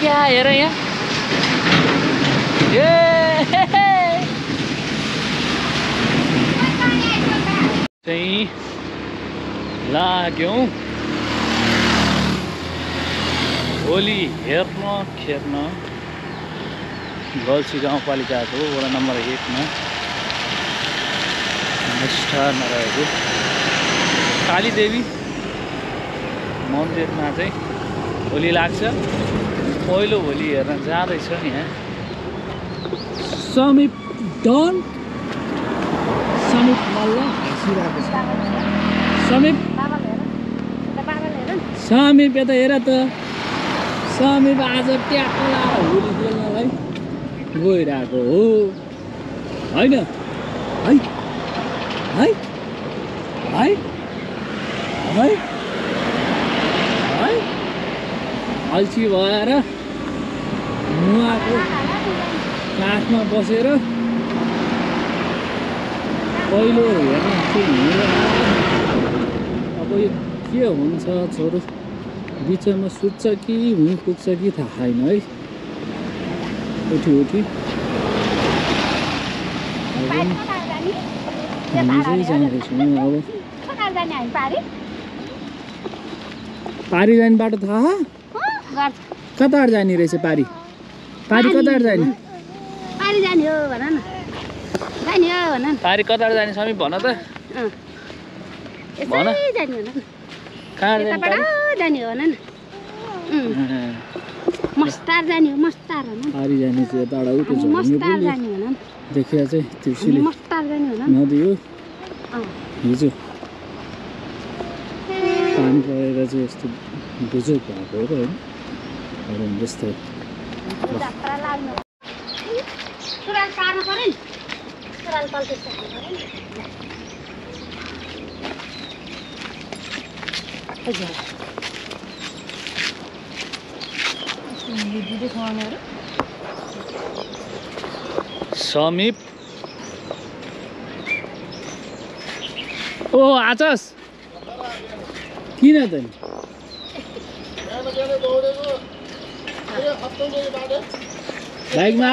क्या हेर यहाँ चाहिँ लाग्यौँ होली हेर्न खेर्न गल्छी गाउँपालिकाको वडा नम्बर 1 मा निष्ठामा रहेको कालीदेवी मन्दिरमा चाहिँ होली लाग्छ। पहिलो होली हेर्न जाँदैछ यहाँ समीप डन समीप मल्ल हाँसिरहेको छ। समीप यता हेर त समीप आज ट्याक्क लाएर होली खेल्नलाई गइरहेको हो होइन है है है है है अल्छी भएर मुवाको काठमा बसेर पहिलो हेर्न चाहिँ अब यो के हुन्छ छोरो बिचमा सुत्छ कि हुँ पुग्छ कि थाहा छैन है। उठी हामी चाहिँ जाँदैछौँ अब पारी जाने बाटो थाहा कताबाट जाने रहेछ पारी कताबाट जाने पारी कताबाट जाने समीप भन त भन कहाँ जाने मस्तार जाने हो मस्तार पारी जाने चाहिँ यताबाट उठो देखिया चाहिँ तिर्सिले नदी हो हिजो पानी परेर चाहिँ यस्तो बुझोक भएको हो होइन जस्तै समीप ओ आचस किन त नि बाइकमा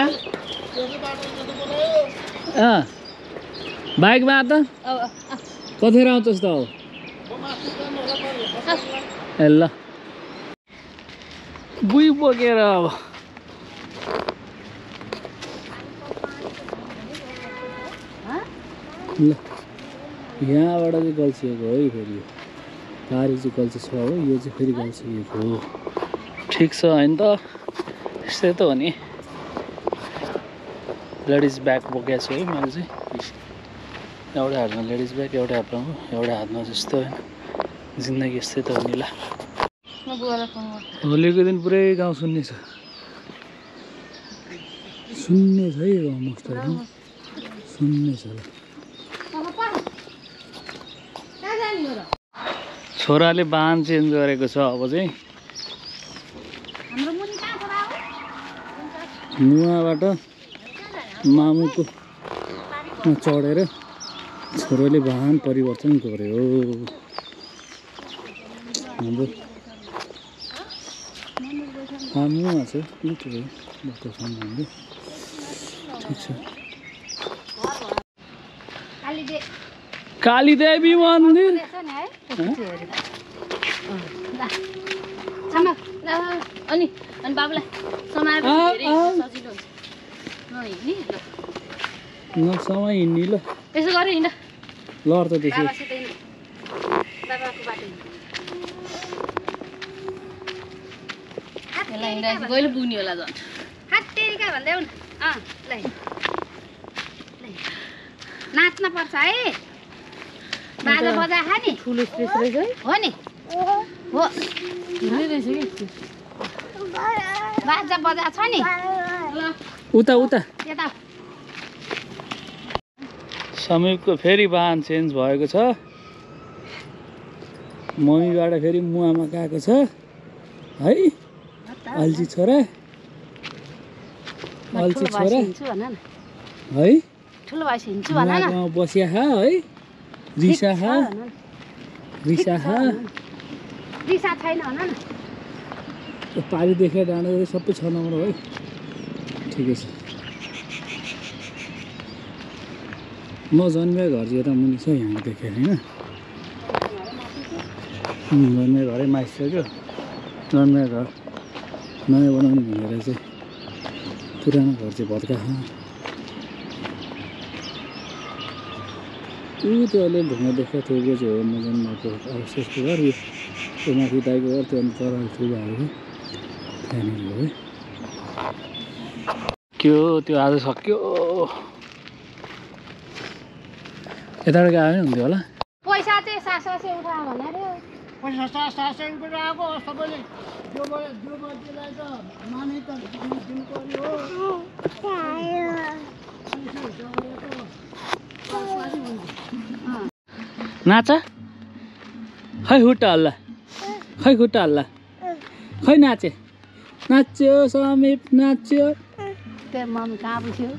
बाइकमा त कतिखेर आउँछस् त हो ए ल बुइ बोकेर अब ल यहाँबाट चाहिँ गल्छिएको है फेरि पारी चाहिँ गल्छी छ हो यो चाहिँ फेरि गल्छिएको हो ठिक छ होइन त यस्तै त हो नि। लेडिज ब्याग बोकेको छु है मैले चाहिँ एउटा हातमा लेडिज ब्याग एउटा हातमा जस्तो होइन जिन्दगी यस्तै त हो नि। ल होलीको दिन पुरै गाउँ सुन्ने छ है गाउँ मस्टर सुन्ने छ। छोराले वाहन चेन्ज गरेको छ अब चाहिँ मुवाबाट मामुको चढेर छोराले वाहन परिवर्तन गर्यो। हाम्रो मुवा छ बाटोसम्म ठिक छ। कालीदेवी मन्दिर अनि बाबुलाई समय हिँड्ने ल यसो गरे हिँड लर त त्यसो गहिले बुनि होला झन् हात्तेरिका भन्दै हुन् ल नाच्न पर्छ है बाजा बजा खा नि ठुलो स्पेस रहेछ है हो नि हो रहेछ कि बाजा बजा छ नि उता यता समीपको फेरि वाहन चेन्ज भएको छ। मम्मीबाट फेरि मुवामा गएको छ है अल्छी छोरा है ठुलो भएपछि हिँड्छु भन न बसिया है रिसा रिसा छैन भन न पारिदेखि डाँडा सबै 6 नम्बर हो है ठिकै छ म जन्मेको घर चाहिँ यता मुनि छ यहाँ देखेँ होइन जन्मेको घरै मासिसक्यो जन्मेको घर नयाँ बनाउनु भनेर चाहिँ पुरानो घर चाहिँ भत्का ऊ त्यो अलिअलि ढुङ्गा देख्दा थियो चाहिँ हो म जन्मेको अवशेषको घर यो त्यो माथि दाइको घर त्यो अन्त पर ठुलोहरू त्यहाँनिर हो है त्यो आज सक्यो यताबाट आयो नि हुन्थ्यो होला पैसा चाहिँ 700 उठा भनेर पैसा 700 उठाएको सबैले जो बच्चीलाई त माने त दिनु पर्यो नाच खै खुट्टा हल्ला खै खुट्टा हल्ला खै नाचे नाच्यो समीप नाच्यो त्यो मम्मी कहाँ पुग्यो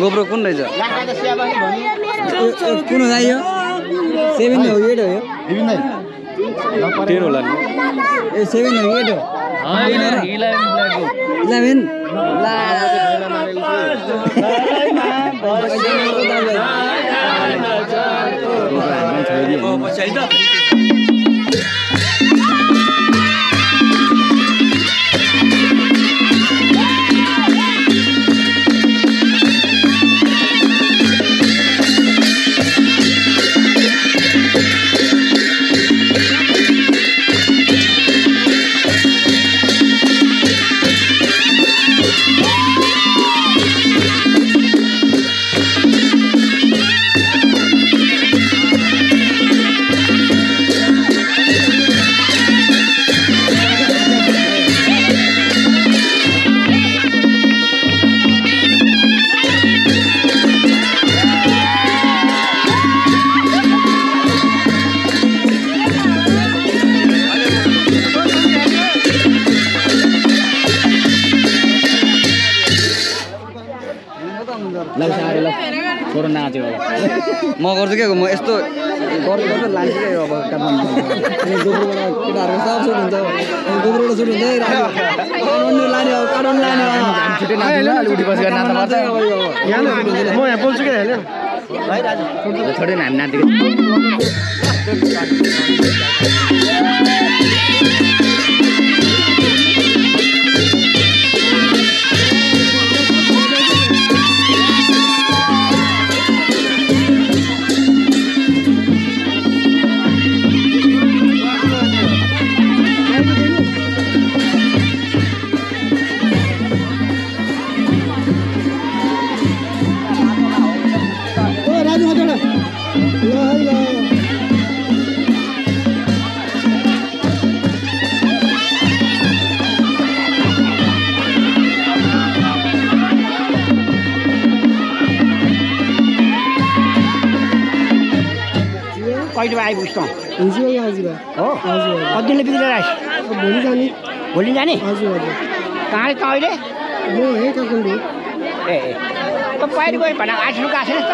गोब्रो कुन रहेछ कुन हो यो 7 हो 8 हो यो 10 होला नि ए 7 हो 8 हो 11 ला म गर्छु के म यस्तो गर्छु लान्छु के अब काठमाडौँ अनि गोब्रोबाट केटाहरूको सब सुट हुन्छ अनि गोब्रोबाट सुट हुन्छ काठमाडौँ लाने हो काठमाडौँ लाने हो छिटै नाच्नु अलि उठी बसेर नाच्नु पर्छ म यहाँ बोल्छु के हैन भाइ दाजु छोडे हामी नाच्दिएको कहिले आइपुग्छ हिजो आज भयो हो हजुर कति दिनले बिग्रेर आइस भोलि जाने भोलि जाने हजुर हजुर कहाँ त अहिले म यही काठमाडौँ ए त बाहिर गयो भने आठहरू कासेन त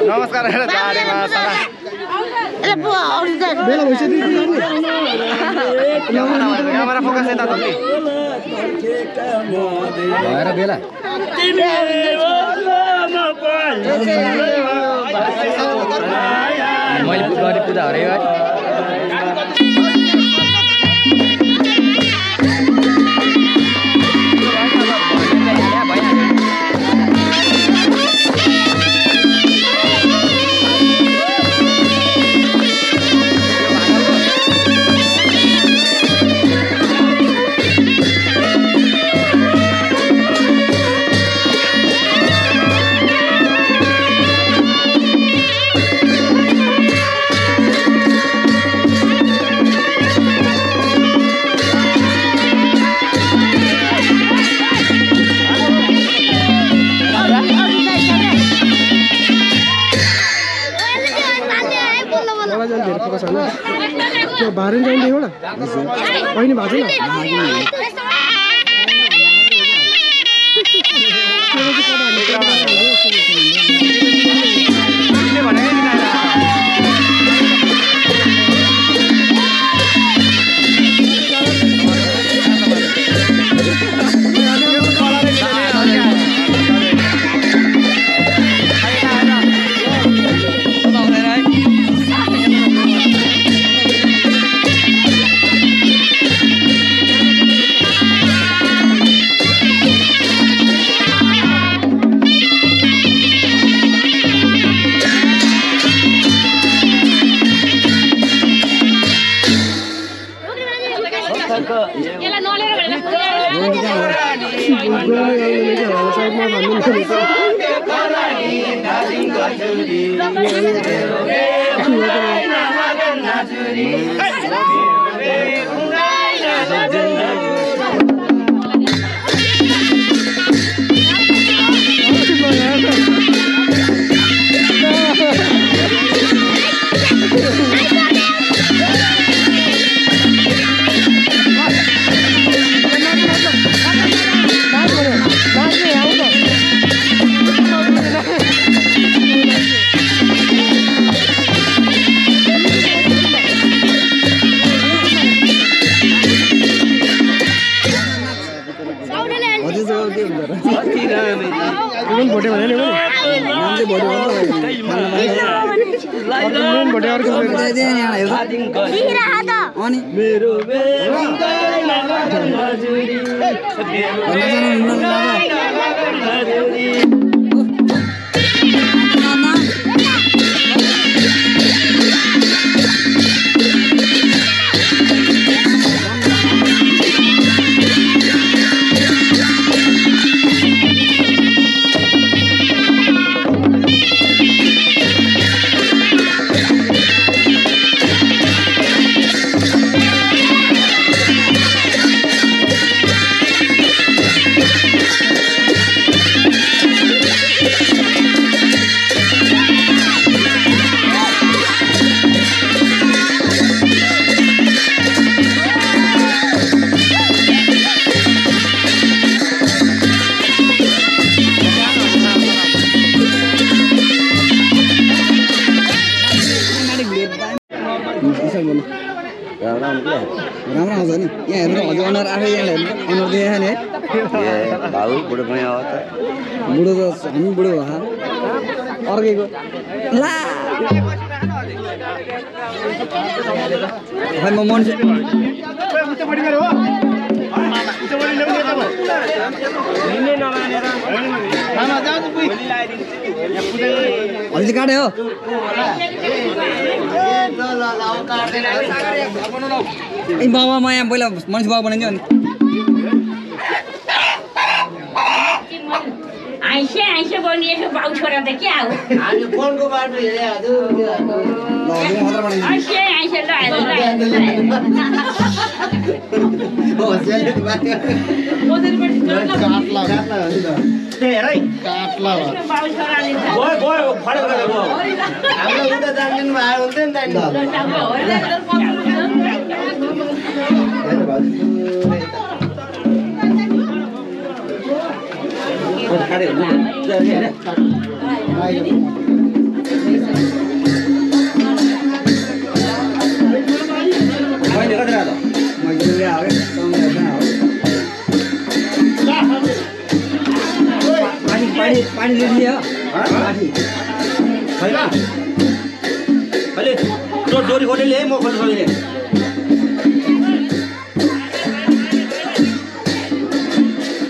नमस्कार बेला भइसक्यो क्यामेरा फोकस यता भएर बेला मैले गरी पूजा हरे बाह्र जाने एउटा अहिले भएको छैन बोल्नु राम्रो आउँछ नि यहाँ हेर्नु हजुर अनुहार आफै यहाँ हेर्नु अनुहार देखा नि है बुढो त हामी बुढो भयो अर्कैको ला खै म मान्छे अलि काट्यो ए बाबा म यहाँ पहिला मान्छे बाबा बनाइदियो नि आइसे बनिएको बाउ छोरा त के हो हामी फोनको बाटो हेरे हजुर आइसे ल बाउ छोराले हाम्रो उता जान्दिनु भयो हुन्थ्यो पानी लियो अहिले डोरी खोले ल्याए म खोल्नु सक्दिनँ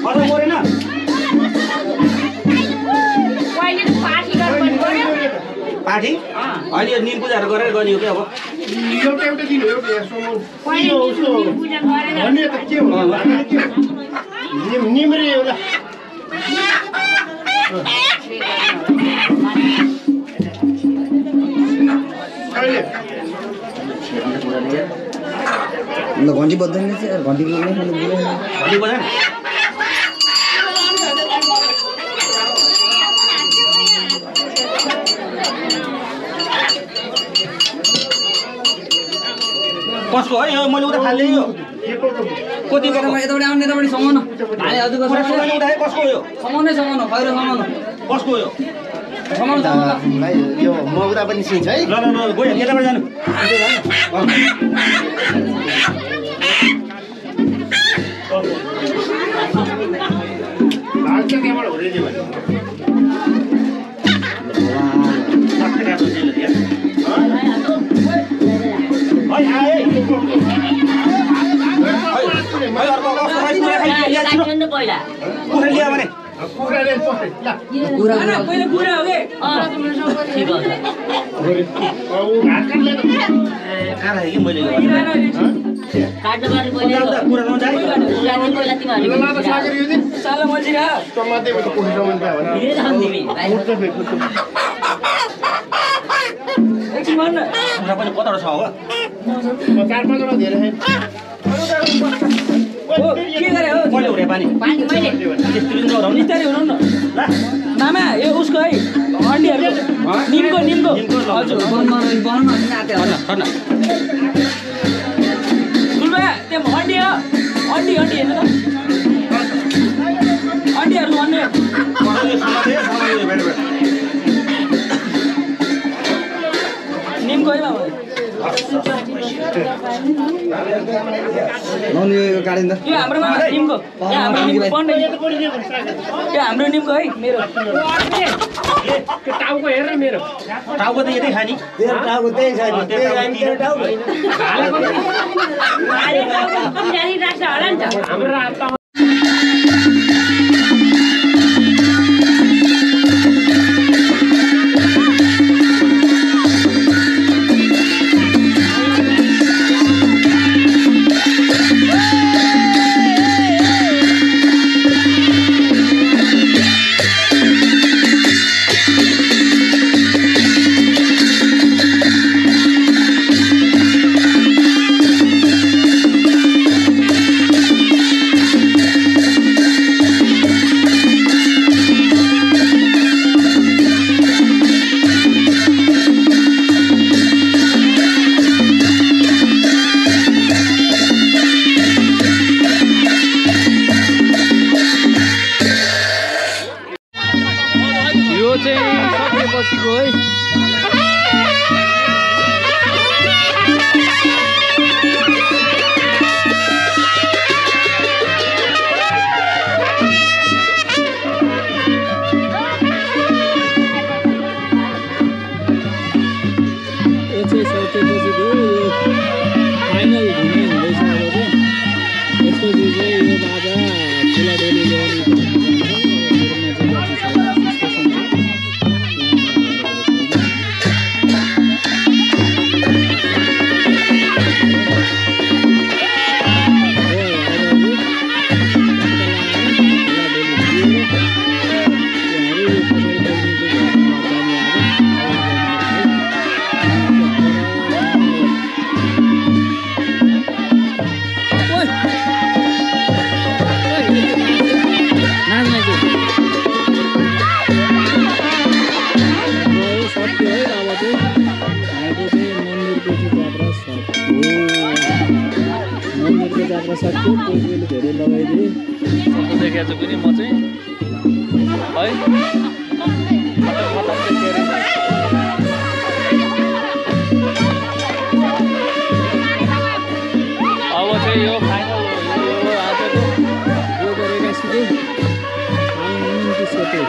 अरू परेन पाठी अहिले निम पूजाहरू गरेर गरियो कि अब एउटा दिनु एउटा निम्रे एउटा घन्टी बज्दैन चाहिँ घन्टी घन्टी बजा कसको है यो मैले उता खाल्दै यो कति यताबाट आउने यताबाट समाउन भाइ हजुरको कसको हो यो समाउनै समाउनु खैरो समाउनु कसको हो यो समाउनु भाइ यो मौरा पनि सिन्छ है ल गयो यताबाट जानु त्यहाँबाट हुँदै कताबाट छ हो 4-5 धेरै के गरे हो कहिले हुने पानी मैले बिस्तारै हुनु न मामा यो उसको है अन्डीहरु निमको हजुर बनाउन नाते हो छन् गुलबा त्यो अन्डी हो अन्डी हेर्नु त अन्डीहरु भन्नु निमको है मामा नौनी यो गाडिन्छ यो हाम्रो निमको हाम्रो निमको है मेरो टाउको हेर मेरो टाउको त यतै खानी टाउको त्यही छ हाम्रो बाख्रा सागको कोहीले धेरै लगाइदिए सबै देखेको छु पनि म चाहिँ है खतम देखेँ अब चाहिँ यो फाइनल यो आजको यो गरेका सिधै आज 29 गते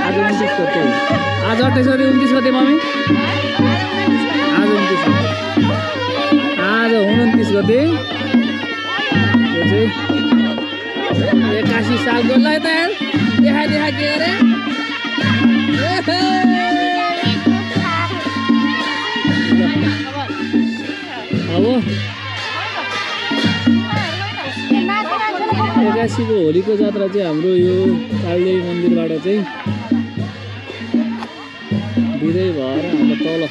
आज 29 गते आज 28 गते 29 गते मम्मी आज 29 गते आज 29 गते यो चाहिँ 81 सालको ल यता देखा के गरे अब 81 को होलीको जात्रा चाहिँ हाम्रो यो कालदेवी मन्दिरबाट चाहिँ बिदै भएर हाम्रो तल